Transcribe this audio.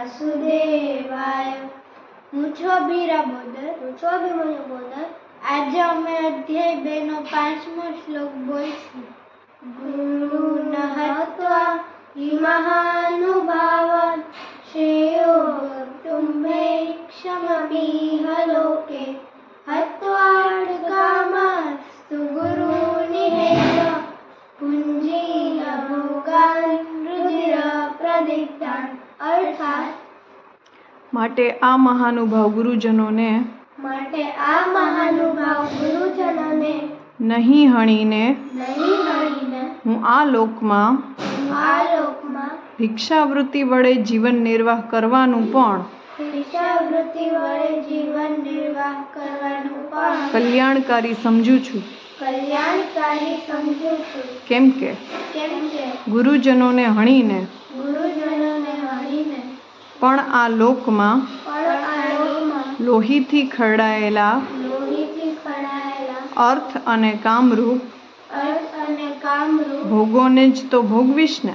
વાસુદેવાય. હું છો બીરા બોદર. આજે અમે અધ્યાય 2 નો 5મો શ્લોક બોલશું. ગુરુ નહત્વા હિ મહાનુભાવાન શ્રેયો ભક્તુમેક્ષમપીહ લોકે હત્વાર્થ કામાસ્તુ ગુરુનિહેય પુંજીન ભોગાન રુધિર પ્રદિક્તાન. અર્થાત માટે આ મહાનુભાવ ગુરુજનોને નહીં હણીને હું આ લોકમાં ભિક્ષાવૃત્તિ વડે જીવન નિર્વાહ કરવાનું પણ કલ્યાણકારી સમજું છું. કેમ કે ગુરુજનોને હણીને પણ આ લોકમાં લોહીથી ખરડાયેલા અર્થ અને કામરૂપ ભોગોને જ તો ભોગવીશ ને.